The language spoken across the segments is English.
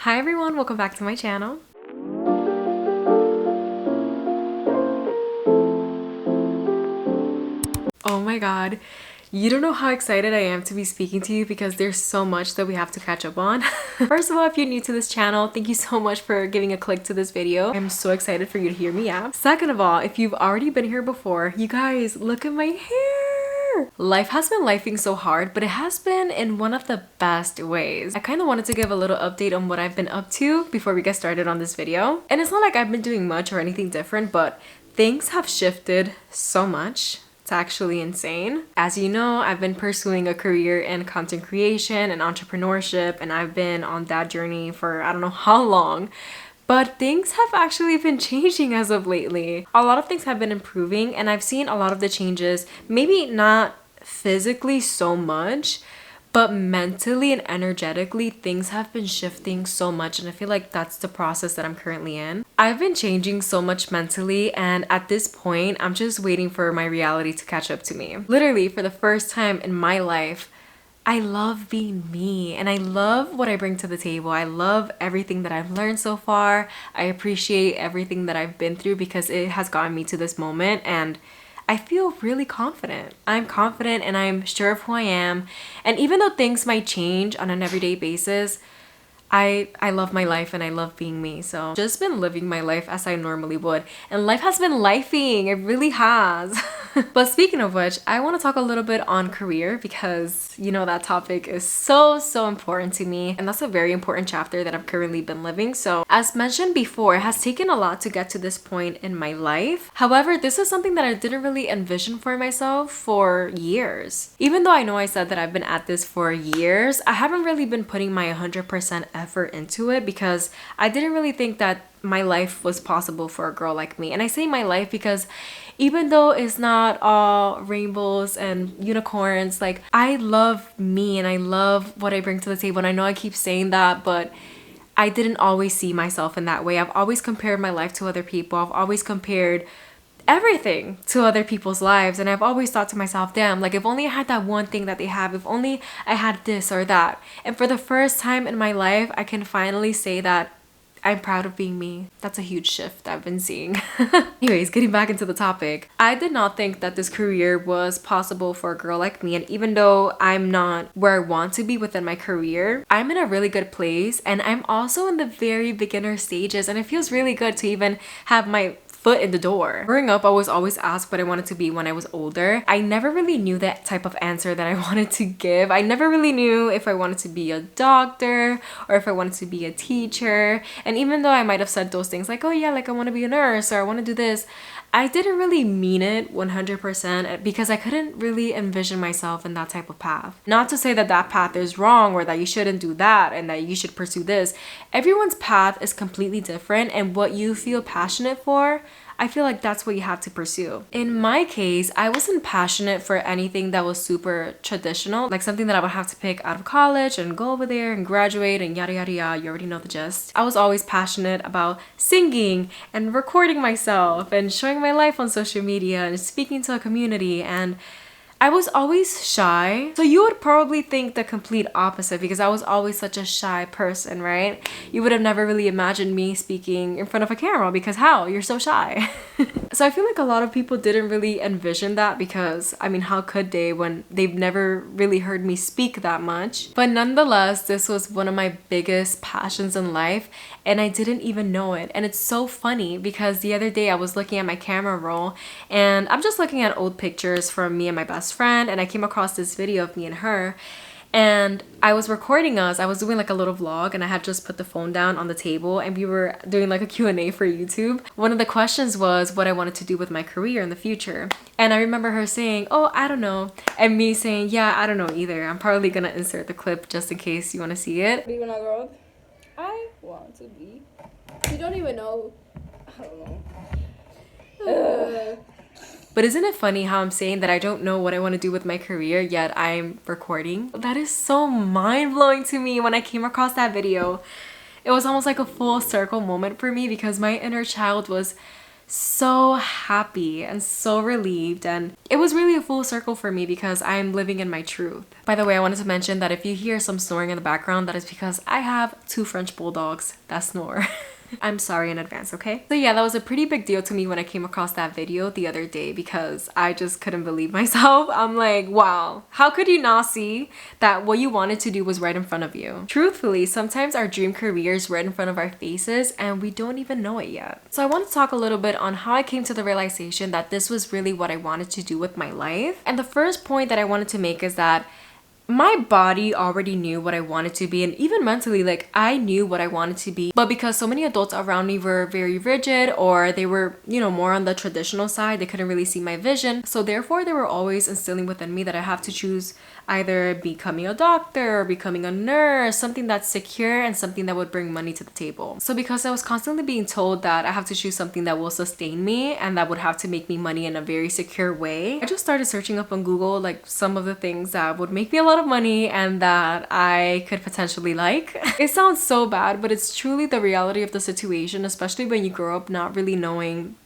Hi everyone, welcome back to my channel. Oh my god, you don't know how excited I am to be speaking to you because there's so much that we have to catch up on. First of all, if you're new to this channel, thank you so much for giving a click to this video. I'm so excited for you to hear me out. Second of all, if you've already been here before, you guys, look at my hair! Life has been lifing so hard, but it has been in one of the best ways. I kind of wanted to give a little update on what I've been up to before we get started on this video. And it's not like I've been doing much or anything different, but things have shifted so much. It's actually insane. As you know, I've been pursuing a career in content creation and entrepreneurship, and I've been on that journey for I don't know how long. But things have actually been changing as of lately. A lot of things have been improving, and I've seen a lot of the changes, maybe not physically so much, but mentally and energetically, things have been shifting so much, and I feel like that's the process that I'm currently in. I've been changing so much mentally, and at this point, I'm just waiting for my reality to catch up to me. Literally, for the first time in my life, I love being me and I love what I bring to the table. I love everything that I've learned so far. I appreciate everything that I've been through because it has gotten me to this moment, and I feel really confident. I'm confident and I'm sure of who I am. And even though things might change on an everyday basis, I love my life and I love being me. So just been living my life as I normally would. And life has been lifing. It really has. But speaking of which, I want to talk a little bit on career because you know that topic is so important to me. And that's a very important chapter that I've currently been living. So as mentioned before, it has taken a lot to get to this point in my life. However, this is something that I didn't really envision for myself for years. Even though I know I said that I've been at this for years, I haven't really been putting my 100% effort into it because I didn't really think that my life was possible for a girl like me. And I say my life because even though it's not all rainbows and unicorns, like I love me and I love what I bring to the table. And I know I keep saying that, but I didn't always see myself in that way. I've always compared my life to other people. I've always compared everything to other people's lives, and I've always thought to myself, damn, like if only I had that one thing that they have, if only I had this or that. And for the first time in my life, I can finally say that I'm proud of being me. That's a huge shift I've been seeing. Anyways, getting back into the topic, I did not think that this career was possible for a girl like me. And even though I'm not where I want to be within my career, I'm in a really good place, and I'm also in the very beginner stages, and it feels really good to even have my foot in the door. Growing up, I was always asked what I wanted to be when I was older. I never really knew that type of answer that I wanted to give. I never really knew if I wanted to be a doctor or if I wanted to be a teacher. And even though I might have said those things like, oh yeah, like I want to be a nurse or I want to do this, I didn't really mean it 100% because I couldn't really envision myself in that type of path. Not to say that that path is wrong or that you shouldn't do that and that you should pursue this. Everyone's path is completely different, and what you feel passionate for, I feel like that's what you have to pursue. In my case, I wasn't passionate for anything that was super traditional, like something that I would have to pick out of college and go over there and graduate and yada yada yada. You already know the gist. I was always passionate about singing and recording myself and showing my life on social media and speaking to a community, and I was always shy. So you would probably think the complete opposite because I was always such a shy person, right? You would have never really imagined me speaking in front of a camera because how? You're so shy. So I feel like a lot of people didn't really envision that because, I mean, how could they when they've never really heard me speak that much? But nonetheless, this was one of my biggest passions in life, and I didn't even know it. And it's so funny because the other day I was looking at my camera roll, and I'm just looking at old pictures from me and my best friend, and I came across this video of me and her, and I was recording us. I was doing like a little vlog, and I had just put the phone down on the table, and we were doing like a Q&A for YouTube. One of the questions was what I wanted to do with my career in the future, and I remember her saying, oh, I don't know, and me saying, yeah, I don't know either. I'm probably gonna insert the clip just in case you want to see it. Be when I grow up, I want to be. You don't even know. I don't know. But isn't it funny how I'm saying that I don't know what I want to do with my career, yet I'm recording? That is so mind-blowing to me. When I came across that video, it was almost like a full circle moment for me because my inner child was so happy and so relieved, and it was really a full circle for me because I'm living in my truth. By the way, I wanted to mention that if you hear some snoring in the background, that is because I have 2 French bulldogs that snore. I'm sorry in advance, okay? So yeah, that was a pretty big deal to me when I came across that video the other day because I just couldn't believe myself. I'm like, wow, how could you not see that what you wanted to do was right in front of you? Truthfully, sometimes our dream career is right in front of our faces and we don't even know it yet. So I want to talk a little bit on how I came to the realization that this was really what I wanted to do with my life. And the first point that I wanted to make is that my body already knew what I wanted to be, and even mentally, like, I knew what I wanted to be. But because so many adults around me were very rigid, or they were, you know, more on the traditional side, they couldn't really see my vision. So therefore, they were always instilling within me that I have to choose either becoming a doctor or becoming a nurse, something that's secure and something that would bring money to the table. So because I was constantly being told that I have to choose something that will sustain me and that would have to make me money in a very secure way, I just started searching up on Google like some of the things that would make me a lot of money and that I could potentially like. It sounds so bad, but it's truly the reality of the situation, especially when you grow up not really knowing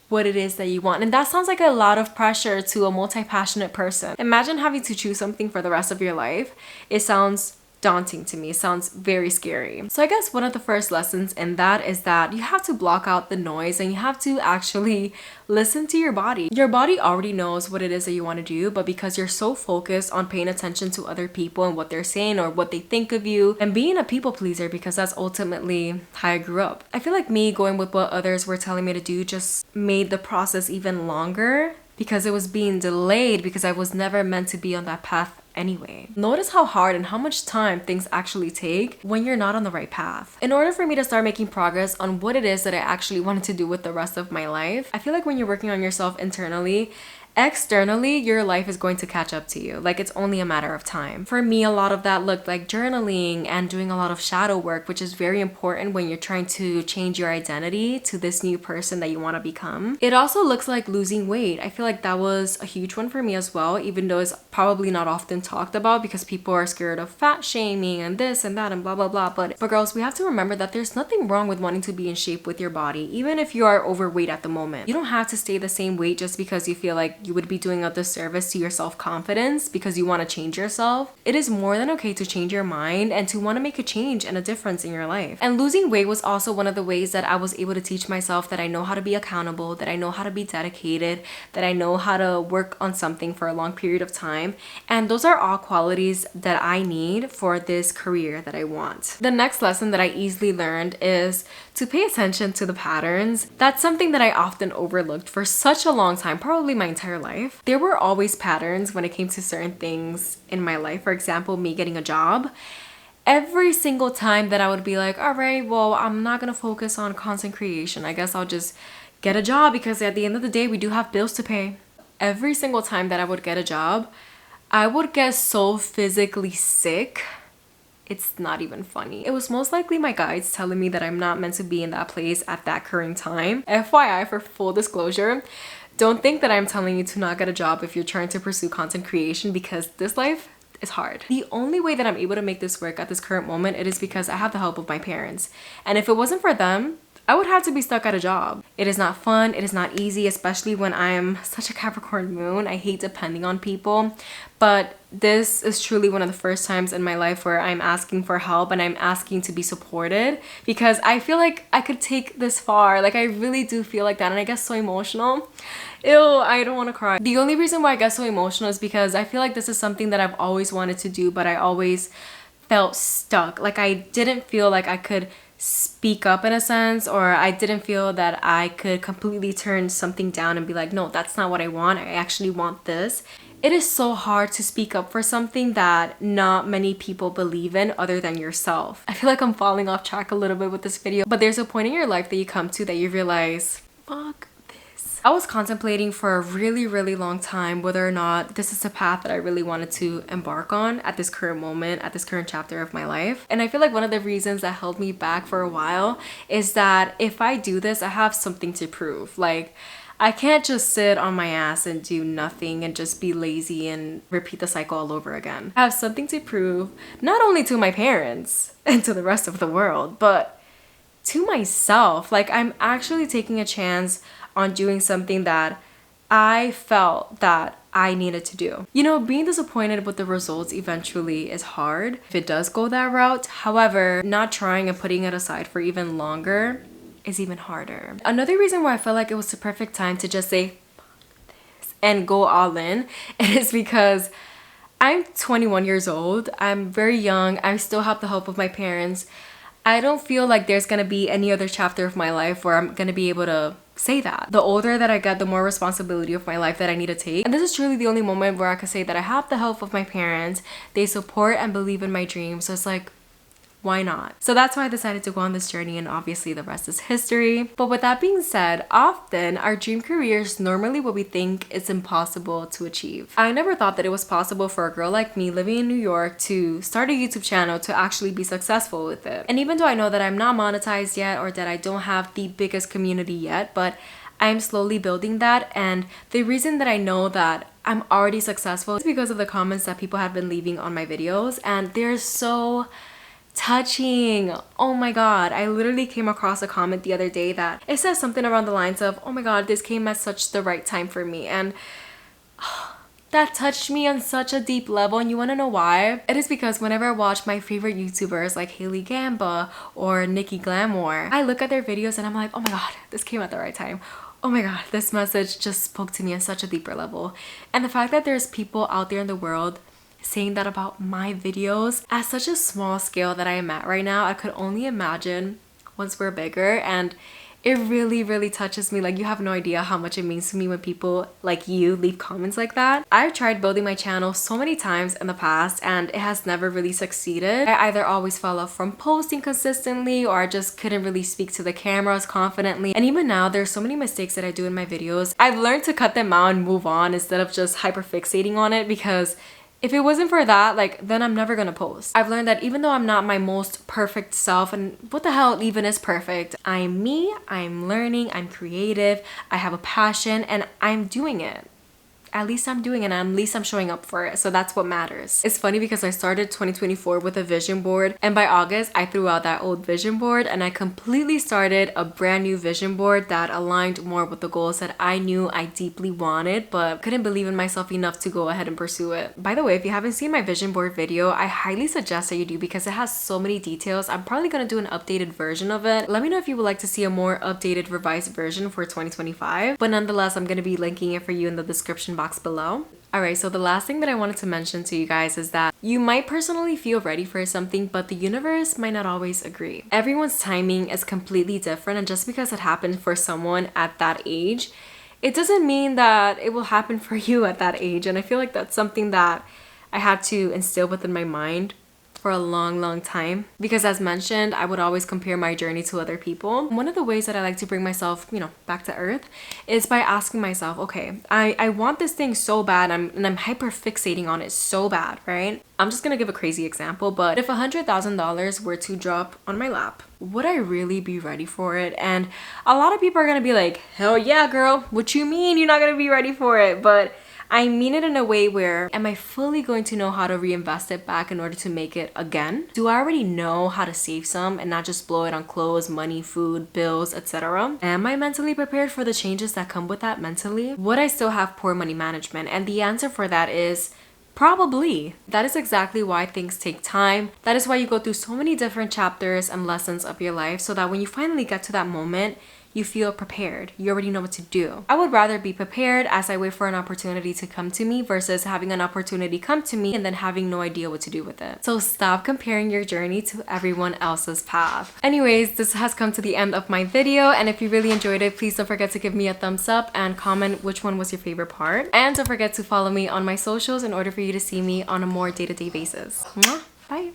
what it is that you want. And that sounds like a lot of pressure to a multi-passionate person. Imagine having to choose something for the rest of your life. It sounds daunting to me. It sounds very scary. So I guess one of the first lessons in that is that you have to block out the noise and you have to actually listen to your body. Your body already knows what it is that you want to do, but because you're so focused on paying attention to other people and what they're saying or what they think of you and being a people pleaser, because that's ultimately how I grew up. I feel like me going with what others were telling me to do just made the process even longer because it was being delayed because I was never meant to be on that path anyway. Notice how hard and how much time things actually take when you're not on the right path. In order for me to start making progress on what it is that I actually wanted to do with the rest of my life, I feel like when you're working on yourself internally, externally, your life is going to catch up to you. Like, it's only a matter of time. For me, a lot of that looked like journaling and doing a lot of shadow work, which is very important when you're trying to change your identity to this new person that you want to become. It also looks like losing weight. I feel like that was a huge one for me as well, even though it's probably not often talked about because people are scared of fat shaming and this and that and blah, blah, blah. But girls, we have to remember that there's nothing wrong with wanting to be in shape with your body, even if you are overweight at the moment. You don't have to stay the same weight just because you feel like you would be doing a disservice to your self-confidence because you want to change yourself. It is more than okay to change your mind and to want to make a change and a difference in your life. And losing weight was also one of the ways that I was able to teach myself that I know how to be accountable, that I know how to be dedicated, that I know how to work on something for a long period of time. And those are all qualities that I need for this career that I want. The next lesson that I easily learned is to pay attention to the patterns. That's something that I often overlooked for such a long time, probably my entire life. There were always patterns when it came to certain things in my life. For example, me getting a job. Every single time that I would be like, all right, well, I'm not gonna focus on content creation. I guess I'll just get a job because at the end of the day, we do have bills to pay. Every single time that I would get a job, I would get so physically sick. It's not even funny. It was most likely my guides telling me that I'm not meant to be in that place at that current time. FYI, for full disclosure, don't think that I'm telling you to not get a job if you're trying to pursue content creation because this life is hard. The only way that I'm able to make this work at this current moment, it is because I have the help of my parents. And if it wasn't for them, I would have to be stuck at a job. It is not fun. It is not easy, especially when I'm such a Capricorn moon. I hate depending on people. But this is truly one of the first times in my life where I'm asking for help and I'm asking to be supported because I feel like I could take this far. Like, I really do feel like that. And I get so emotional. Ew, I don't want to cry. The only reason why I get so emotional is because I feel like this is something that I've always wanted to do, but I always felt stuck. Like, I didn't feel like I could speak up in a sense, or I didn't feel that I could completely turn something down and be like, no, that's not what I want. I actually want this. It is so hard to speak up for something that not many people believe in other than yourself. I feel like I'm falling off track a little bit with this video, but there's a point in your life that you come to that you realize, fuck this. I was contemplating for a really, really long time whether or not this is a path that I really wanted to embark on at this current moment, at this current chapter of my life. And I feel like one of the reasons that held me back for a while is that if I do this, I have something to prove. Like, I can't just sit on my ass and do nothing and just be lazy and repeat the cycle all over again. I have something to prove, not only to my parents and to the rest of the world, but to myself. Like, I'm actually taking a chance on doing something that I felt that I needed to do. You know, being disappointed with the results eventually is hard if it does go that route. However, not trying and putting it aside for even longer is even harder. Another reason why I felt like it was the perfect time to just say and go all in is because I'm 21 years old. I'm very young. I still have the help of my parents. I don't feel like there's gonna be any other chapter of my life where I'm gonna be able to say that. The older that I get, the more responsibility of my life that I need to take. And this is truly the only moment where I could say that I have the help of my parents. They support and believe in my dreams. So it's like, why not? So that's why I decided to go on this journey, and obviously the rest is history. But with that being said, often our dream careers normally what we think is impossible to achieve. I never thought that it was possible for a girl like me living in New York to start a YouTube channel to actually be successful with it. And even though I know that I'm not monetized yet or that I don't have the biggest community yet, but I'm slowly building that. And the reason that I know that I'm already successful is because of the comments that people have been leaving on my videos, and they're so touching. Oh my god, I literally came across a comment the other day that it says something around the lines of, oh my god, this came at such the right time for me. And that touched me on such a deep level. And you want to know why? It is because whenever I watch my favorite YouTubers like Haley Gamba or Nikki Glamour, I look at their videos and I'm like, oh my god, this came at the right time. Oh my god, this message just spoke to me on such a deeper level. And the fact that there's people out there in the world saying that about my videos at such a small scale that I am at right now, I could only imagine once we're bigger. And it really touches me. Like, you have no idea how much it means to me when people like you leave comments like that. I've tried building my channel so many times in the past and it has never really succeeded. I either always fell off from posting consistently, or I just couldn't really speak to the cameras confidently. And even now, there's so many mistakes that I do in my videos. I've learned to cut them out and move on instead of just hyperfixating on it, because if it wasn't for that, like, then I'm never gonna post. I've learned that even though I'm not my most perfect self, and what the hell even is perfect, I'm me, I'm learning, I'm creative, I have a passion, and I'm doing it. At least I'm doing it, and at least I'm showing up for it. So that's what matters. It's funny because I started 2024 with a vision board, and by August I threw out that old vision board and I completely started a brand new vision board that aligned more with the goals that I knew I deeply wanted but couldn't believe in myself enough to go ahead and pursue it. By the way, if you haven't seen my vision board video, I highly suggest that you do, because it has so many details. I'm probably gonna do an updated version of it. Let me know if you would like to see a more updated, revised version for 2025, but nonetheless, I'm gonna be linking it for you in the description box below. Alright, so the last thing that I wanted to mention to you guys is that you might personally feel ready for something, but the universe might not always agree. Everyone's timing is completely different, and just because it happened for someone at that age, it doesn't mean that it will happen for you at that age. And I feel like that's something that I had to instill within my mind for a long time, because as mentioned, I would always compare my journey to other people. One of the ways that I like to bring myself, you know, back to earth is by asking myself, okay, I want this thing so bad, and I'm hyper fixating on it so bad, right? I'm just gonna give a crazy example, but if $100,000 were to drop on my lap, would I really be ready for it? And a lot of people are gonna be like, hell yeah, girl, what you mean you're not gonna be ready for it? But I mean it in a way where, am I fully going to know how to reinvest it back in order to make it again? Do I already know how to save some and not just blow it on clothes, money, food, bills, etc.? Am I mentally prepared for the changes that come with that mentally? Would I still have poor money management? And the answer for that is probably. That is exactly why things take time. That is why you go through so many different chapters and lessons of your life, so that when you finally get to that moment, you feel prepared. You already know what to do. I would rather be prepared as I wait for an opportunity to come to me versus having an opportunity come to me and then having no idea what to do with it. So stop comparing your journey to everyone else's path. Anyways, this has come to the end of my video, and if you really enjoyed it, please don't forget to give me a thumbs up and comment which one was your favorite part. And don't forget to follow me on my socials in order for you to see me on a more day-to-day basis. Mwah. Bye.